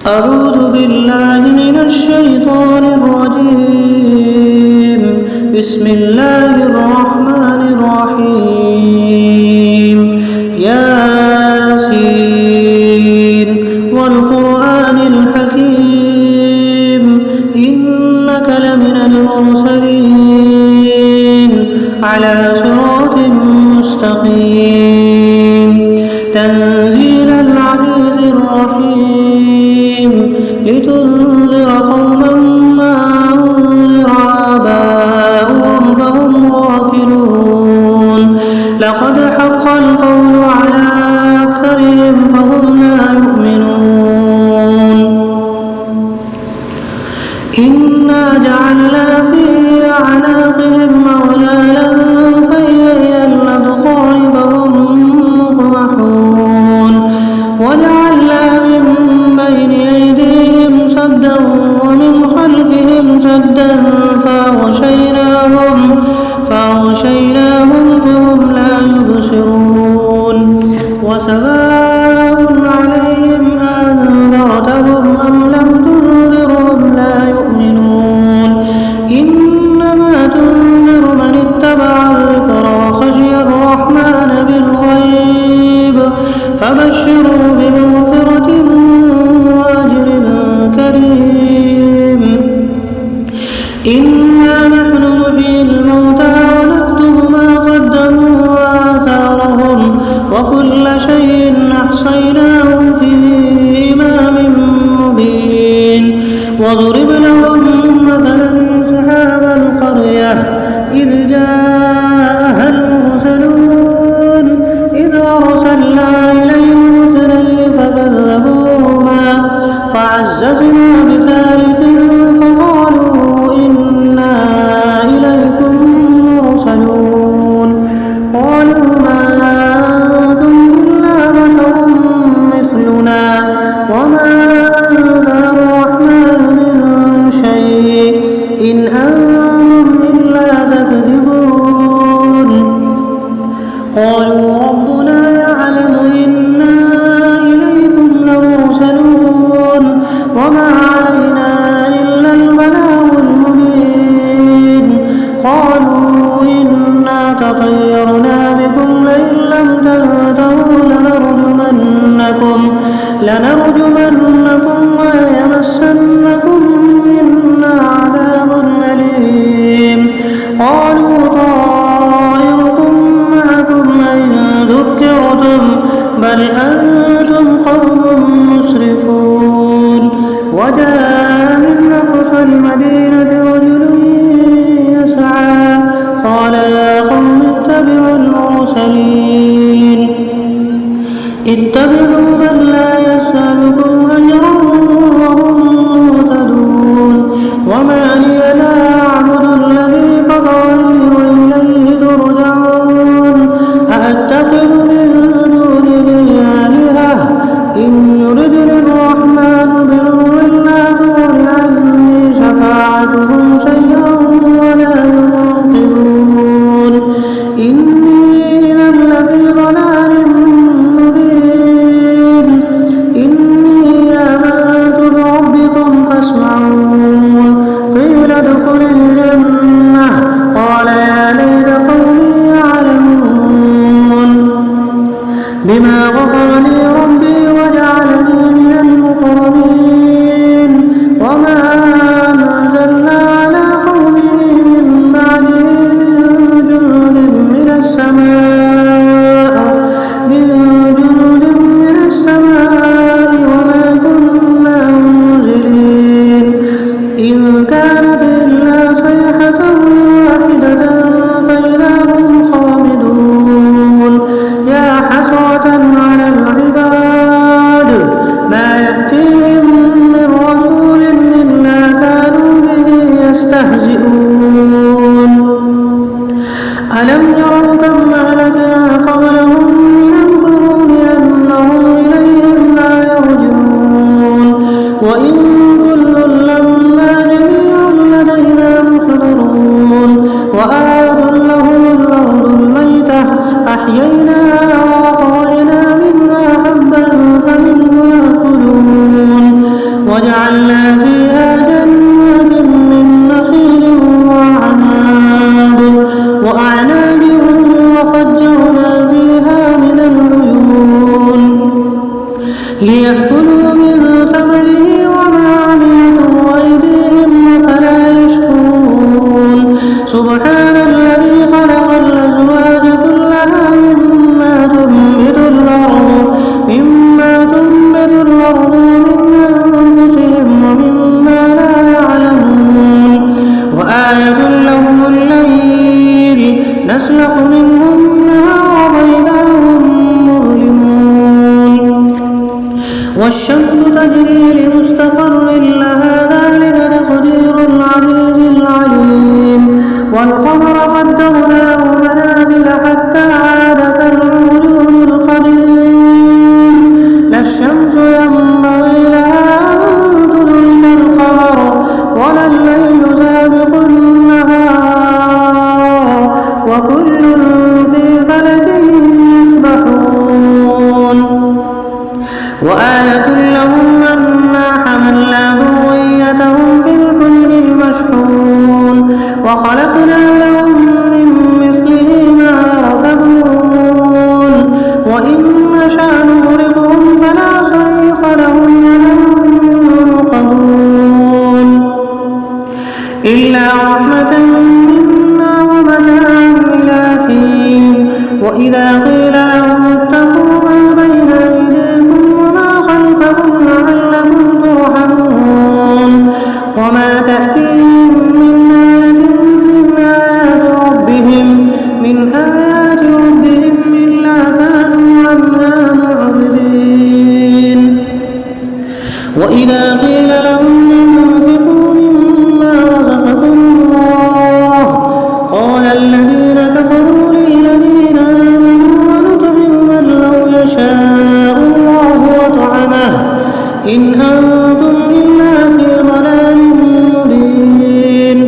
أعوذ بالله من الشيطان الرجيم. بسم الله الرحمن الرحيم. ياسين والقرآن الحكيم إنك لمن المرسلين على صراط مستقيم تنزيل العزيز الرحيم لتنذر قوما ما أنذر آباؤهم فهم غافلون لقد حق القول على أكثرهم فهم لا يؤمنون إنا جعلنا في أعناقهم أغلالا فهي إلى الأذقان فهم مقمحون وجعلنا من بين أيديهم سدا ومن خلفهم سدا فأغشيناهم فهم لا يبصرون وسواء عليهم أنذرتهم أم لم تنذرهم لا يؤمنون إنما تنذر من اتبع الذكر وخشي الرحمن بالغيب فبشروا بمغفرة وأجر كريم. إنا نحن نحيي الموتى ونكتب ما قدموا وآثارهم وكل شيء أحصيناه في إمام مبين واضرب لهم مثلا أصحاب القرية إذ جاءها المرسلون إذ أرسلنا إليهم اثنين فكذبوهما فعززنا بثالث فقالوا إنا إليكم مرسلون قالوا ما أنتم إلا بشر مثلنا وما أنزل الرحمن من شيء إن أنتم إلا تكذبون قالوا ربنا يعلم إنا إليكم لمرسلون وما علينا إلا البلاغ المبين قالوا إنا تطيرنا بكم لئن لم تنتهوا لنرجمنكم وليمسنكم منا عذاب أليم قالوا طائركم معكم إن ذكرتم بل أنتم قوم مسرفون وجاء من أقصى المدينة رجل يسعى قال يا قوم اتبعوا المرسلين اتبعوا من لا يسألكم أجرا وهم مهتدون وما لي لا أعبد الذي فطرني وإليه ترجعون أأتخذ من دونه آلهة إن يردني الرحمن بضر لا تغن عني شفاعتهم شيئا ولا ينقذون إني إذا لفي ضلال مبين إني آمنت بربكم فاسمعون قيل ادخل الجنة قال يا ليت قومي يعلمون بما غفر لي ربي وجعلني من المكرمين وما أنزلنا على قومه من بعده من جند من السماء وما كنا منزلين إن كانت إلا صيحة واحدة فإذا هم خامدون يا حسرة على العباد ما يأتيهم من رسول إلا كانوا به يستهزئون ألم يروا كم أهلكنا قبلهم من القرون أنهم إليهم لا يرجعون وإن كل لما جميع لدينا محضرون وآية لهم الأرض الميتة أحييناها وأخرجنا منها حبا فمنه يأكلون وجعلنا فيها جنات من نخيل وأعناب وفجرنا فيها من العيون ليأكلوا من ثمره وما عملته أيديهم أفلا يشكرون سبحان الذي خلق الأزواج كلها مما تنبت الأرض من أنفسهم ومما لا يعلمون وآية لهم الليل نسلخ منه النهار فإذا هم مظلمون والشمس تجري لمستقر لها ذلك تقدير العزيز العليم والقمر قدرناه منازل حتى عاد كالعرجون القديم لا الشمس ينبغي لها أن تدرك القمر ولا الليل سابق النهار وكل في فلك يسبحون وآية لهم أنا حملنا ذريتهم في الفلك المشحون وخلقنا لهم من مثله ما يركبون وإن نشأ نغرقهم فلا صريخ لهم ولا هم ينقذون إلا رحمة منا ومتاعا إلى حين وإذا قيل لهم اتقوا ما بين أيديكم وما خلفكم لعلكم ترحمون وما تأتيهم من آيات ربهم إلا كانوا عنها معرضين وإذا قيل لهم انفقوا مما رزقكم الله قال الذين كفروا للذين آمنوا ونطعم من لو يشاء الله وطعمه إن أنتم إلا في ضلال مبين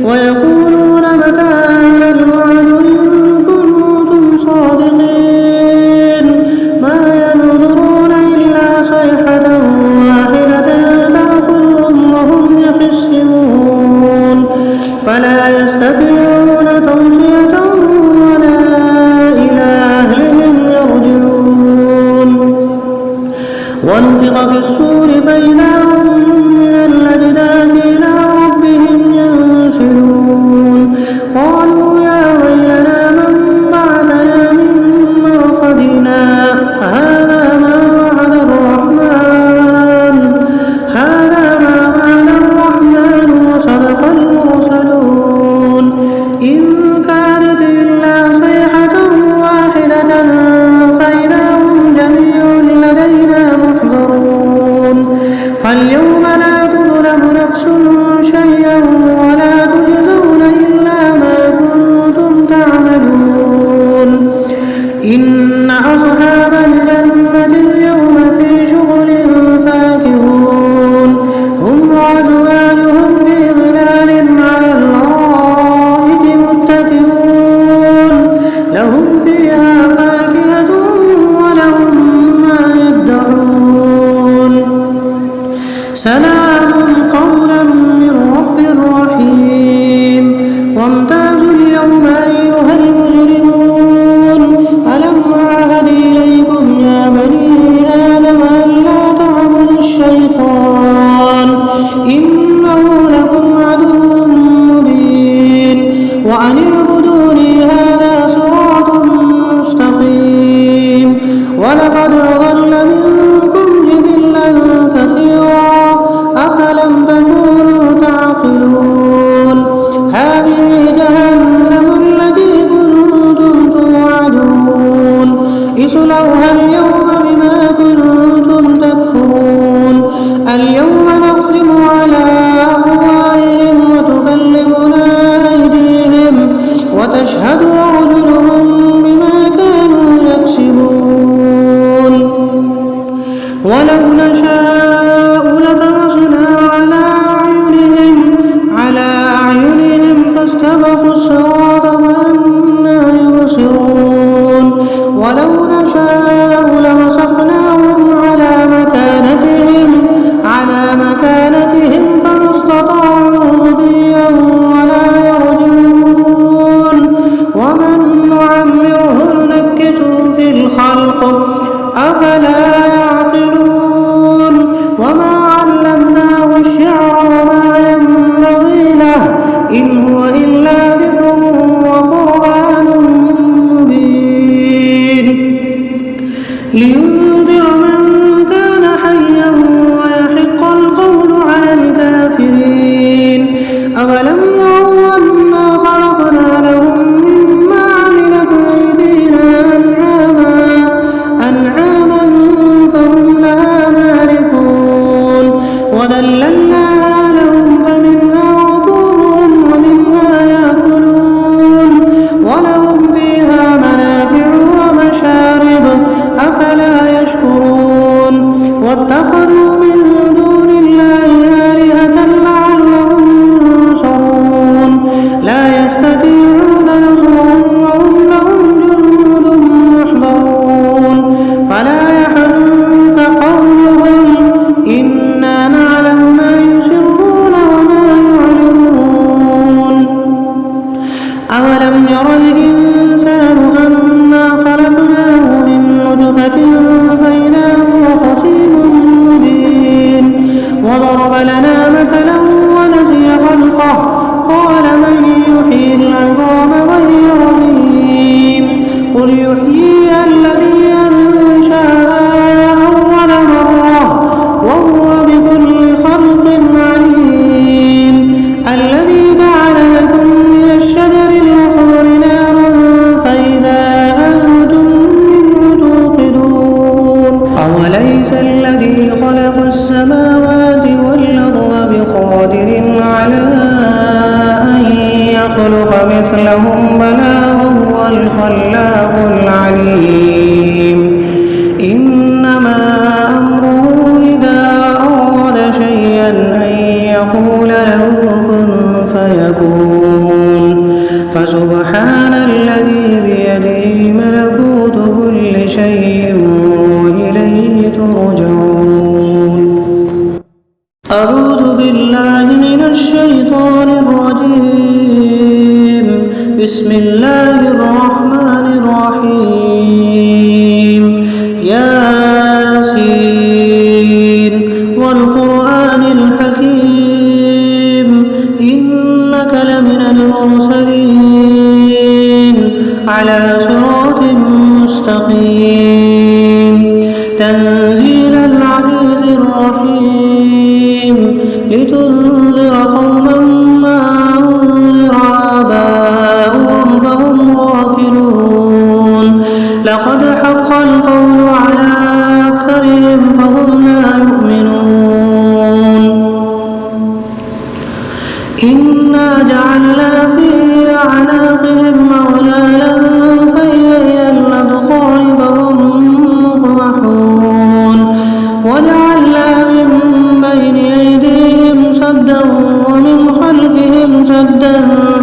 ويقولون متى هذا الوعد إن كنتم صادقين ما ينظرون إلا صيحة واحدة تأخذهم وهم يخصمون فلا يستطيعون توصية ولا إلى أهلهم يرجعون ونفخ في الصور فإذا هم من الأجداث إلى ربهم ينسلون قالوا يا ويلنا من بعثنا من مرقدنا هذا ما وعد الرحمن وصدق المرسلون إن كانت إلا صيحة واحدة فإذا هم جميع لدينا محضرون فاليوم لا تظلم نفس شيئا ولا تجزون إلا ما كنتم تعملون إن أصحاب الجنة اليوم في شغل فاكهون هم وأزواجهم في ظلال على الأرائك متكئون لهم فيها فاكهة ولهم ما يدعون سلام قولا من رب رحيم وامتازوا اليوم أيها المجرمون ألم أعهد إليكم يا بني آدم ألا تعبدوا الشيطان إنه لكم عدو مبين وأن اعبدوني هذا صراط مستقيم ولقد أضل منكم جبلا كثيرا أفلم تكونوا تعقلون هذه جهنم التي كنتم توعدون اصلوها اليوم بما كنتم تكفرون اليوم نختم على وذللناها لهم فمنها ركوبهم ومنها يأكلون ولهم فيها منافع ومشارب أفلا يشكرون واتخذوا من دون الله آلهة لعلهم ينصرون لا يستطيعون نصرهم وهم لهم جند محضرون فلا يحزنك قولهم إنا نعلم ما يسرون وما يعلنون أولم ير الإنسان أنا خلقناه من نطفة فإذا هو خصيم مبين وضرب لنا مثلا ونسي خلقه قال من يحيي العظام وهي رميم قل يحييها الذي أنشأها أول مرة وهو بكل خلق عليم الذي جعل لكم من الشجر الأخضر نارا فإذا أنتم منه توقدون أوليس الذي خلق السماوات والأرض بقادر على أن يخلق مثلهم بلى وهو الخلاق العليم إنما أمره إذا أراد شيئا أن يقول له كن فيكون فسبحان الذي بيده ملكوت كل شيء وإليه ترجعون أعوذ بالله من الشيطان الرجيم بسم الله الرحمن الرحيم ياسين والقرآن الحكيم إنك لمن المرسلين على صراط مستقيم تنزيل العزيز الرحيم لتنذر قوما ما أنذر آباؤهم فهم غافلون لقد حق القول على أكثرهم فهم لا يؤمنون إنا جعلنا في أعناقهم أغلالا فهي إلى الأذقان فهم مقمحون وجعلنا من بين أيديهم سدا ومن خلفهم سدا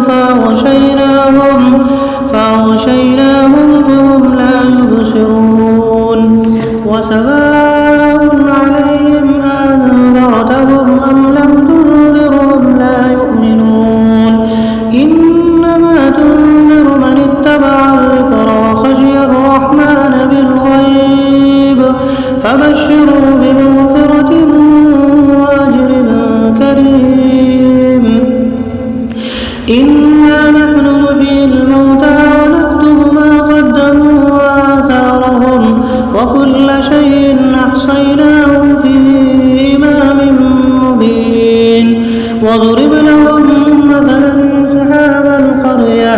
فأغشيناهم فهم لا يبصرون وسواء عليهم أنذرتهم أم لم تنذرهم لا يؤمنون إنما تنذر من اتبع الذكر وخشي الرحمن بالغيب فبشروا بمغفرة وأجر كريم إنا نحن نحيي الموتى ونكتب ما قدموا وآثارهم وكل شيء أحصيناه في إمام مبين واضرب لهم مثلا أصحاب القرية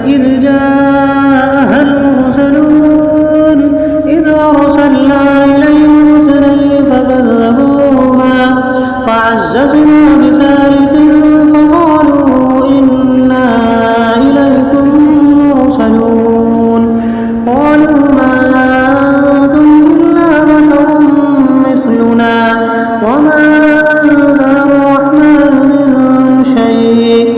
إذ جاءها المرسلون إذ أرسلنا إليهم اثنين فكذبوهما فعززنا بثالث فقالوا إنا إليكم مرسلون قالوا ما أنتم إلا بشر مثلنا وما أنزل الرحمن من شيء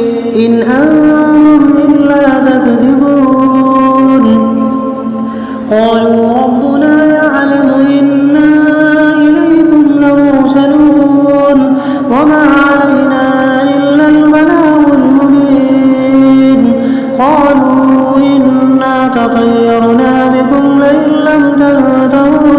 إن أنتم إلا تكذبون قالوا ربنا يعلم إنا إليكم لمرسلون وما علينا إلا البلاغ المبين قالوا إنا تطيرنا بكم لئن لم تنتهوا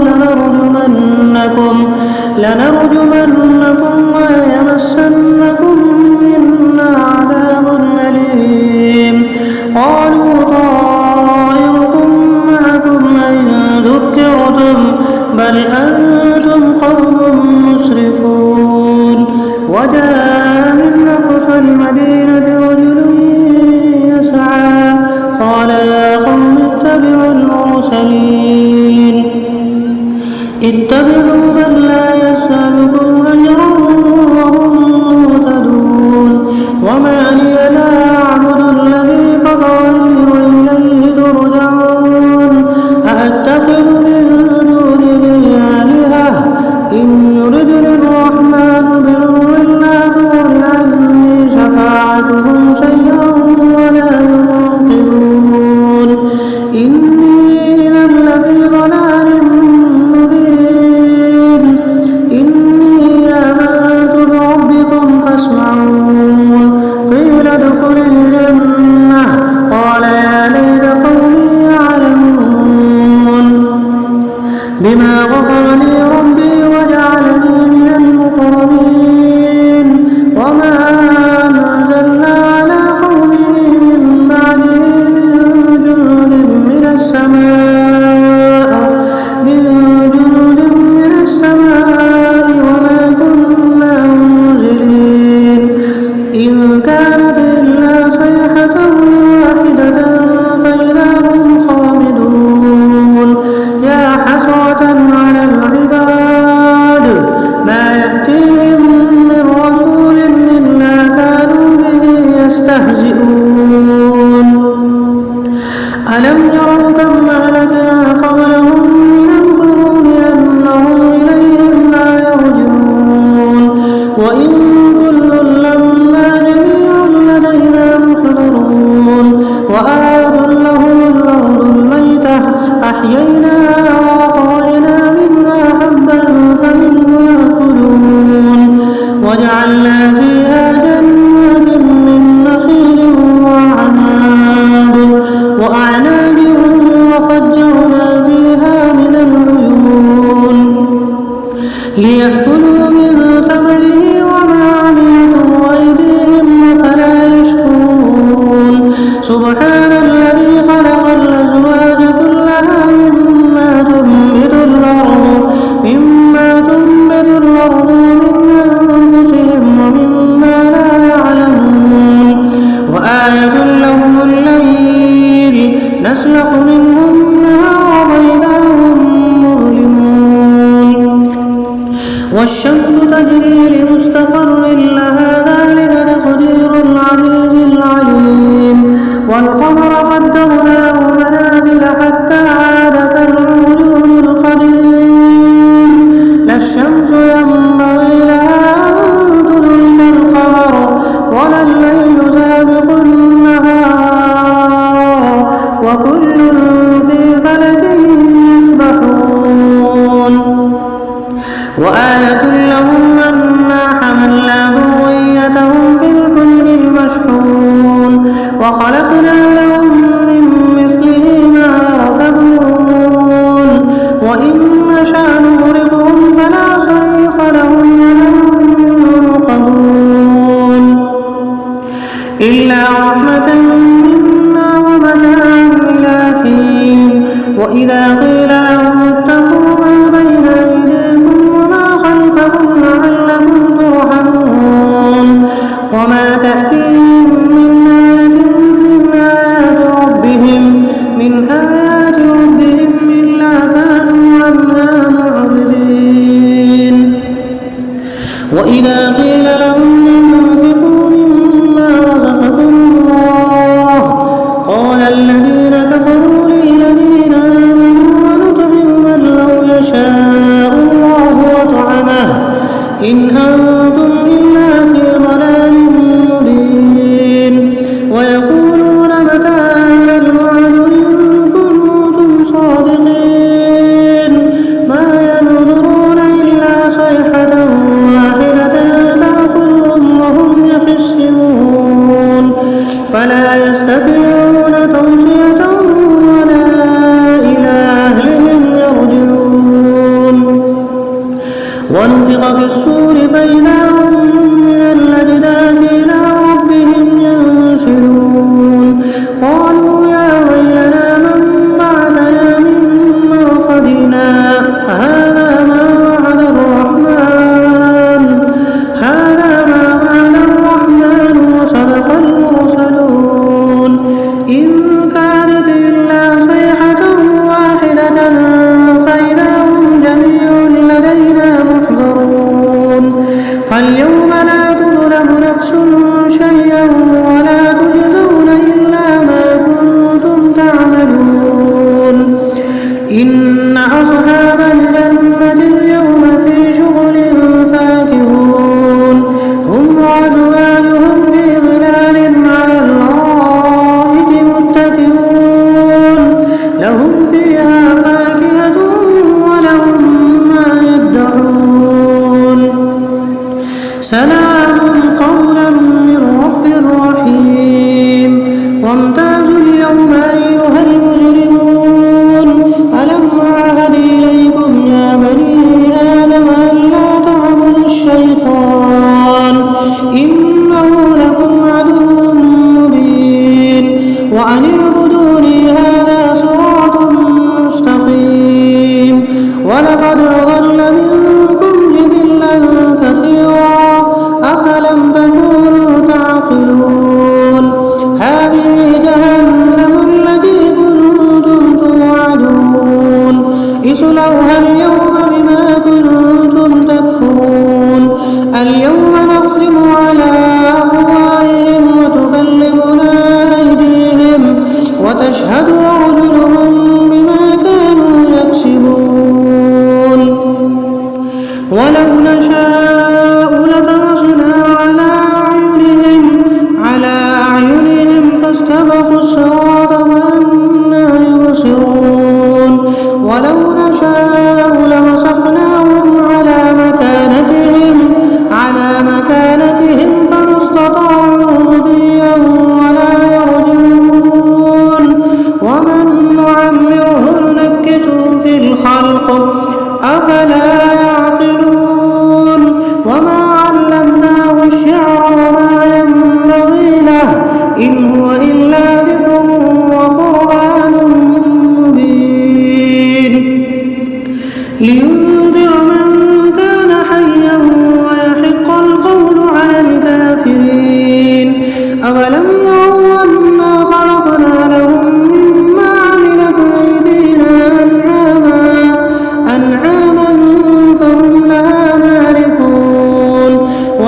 لنرجمنكم وليمسنكم منا عذاب أليم قالوا طائركم معكم إن ذكرتم بل أنتم قوم مسرفون وجاء من أقصى المدينة رجل يسعى قال يا قوم اتبعوا المرسلين اتبعوا من لا يسألكم أجرا وإن كل لما جميع لدينا محضرون وآية لهم الأرض الميتة أحييناها وأخرجنا منها حبا فمنه يأكلون وجعلنا فيها جنات من نخيل وأعناب وفجرنا فيها من العيون ليأكلوا من ثمره وما عملته أيديهم أفلا يشكرون سبحان الذي خلق الأزواج كلها مما تنبت الأرض من أنفسهم ومما لا يعلمون وآية لهم الليل نسلخ منه النهار فإذا هم مظلمون والشمس تجري لمستقر لها ذلك تقدير العزيز العليم والقمر قدرناه منازل حتى عاد كالعرجون القديم لا الشمس ينبغي لها أن تدرك القمر ولا الليل سابق النهار وكل في فلك يسبحون وآية لهم أنا حملنا ذريتهم في الفلك المشحون وخلقنا لهم من مثله ما يركبون وإن نشأ نغرقهم فلا صريخ لهم ولا هم ينقذون إلا رحمة منا ومتاعا إلى حين وإذا قيل لهم اتقوا ما بين أيديكم وما خلفكم لعلكم ترحمون وما تأتيهم من آية من آيات ربهم إلا كانوا عنها معرضين وإذا قيل لهم انفقوا مما رزقكم الله قال الذين كفروا للذين آمنوا ونطعم من لو يشاء الله وطعمه إن أنتم إلا في ضلال مبين ويقولون متى هذا الوعد إن كنتم صادقين ما ينظرون إلا صيحة واحدة تأخذهم وهم يخصمون فلا يستطيعون توصية ولا إلى أهلهم يرجعون ونفخ في الصور فإذا هم من الأجداث إلى ربهم ينسلون قالوا يا ويلنا من بعثنا من مرقدنا هذا ما وعد الرحمن وصدق المرسلون إن كانت إلا صيحة واحدة فإذا هم جميع لدينا محضرون فاليوم لا تظلم نفس شيئا ولا تجزون إلا ما كنتم تعملون إن أصحاب الجنة اليوم في شغل فاكهون هم وأزواجهم في ظلال على الأرائك متكئون لهم فيها فاكهة ولهم ما يدعون سلام قولا من رب رحيم وامتازوا اليوم أيها المجرمون ألم أعهد إليكم يا بني آدم ألا تعبدوا الشيطان إنه لكم عدو مبين وأن اعبدوني هذا صراط مستقيم ولقد أضل منكم جبلا كثيرا أفلم تكونوا تعقلون هذه جهنم التي كنتم توعدون اصلوها اليوم بما كنتم تكفرون اليوم نختم على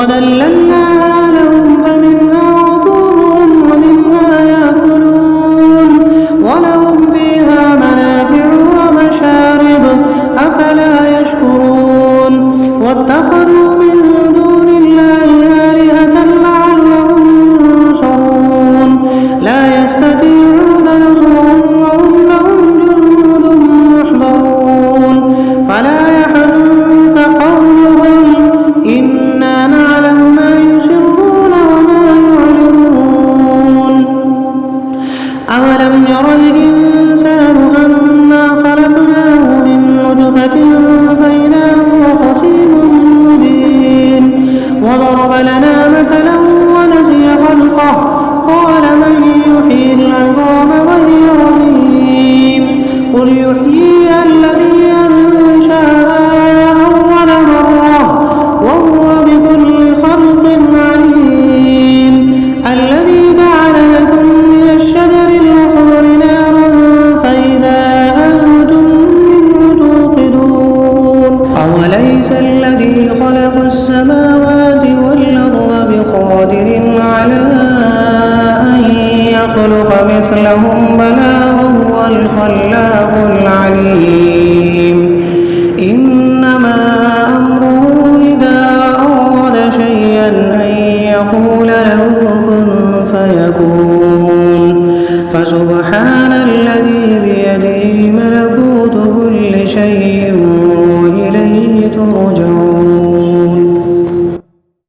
وذللناها لهم فمنها ركوبهم ومنها يأكلون ولهم فيها منافع ومشارب أفلا يشكرون واتخذوا من دون الله آلهة لعلهم ينصرون لا يستطيعون نصرهم وهم لهم جند محضرون فلا يحزنك قولهم إنا نعلم ما يسرون وما يعلنون أولم ير الإنسان أنا خلقناه من نطفة فإذا هو خصيم مبين وضرب لنا مثلا ونسي خلقه قال من يحيي العظام وهي رميم قل يحييها الذي أنشأها أول مرة وهو بكل خلق عليم الذي جعل لكم من الشجر الأخضر نارا فإذا أنتم منه توقدون أوليس الذي خلق السماوات والأرض بقادر على أن يخلق مثلهم بلى وهو الخلاق العليم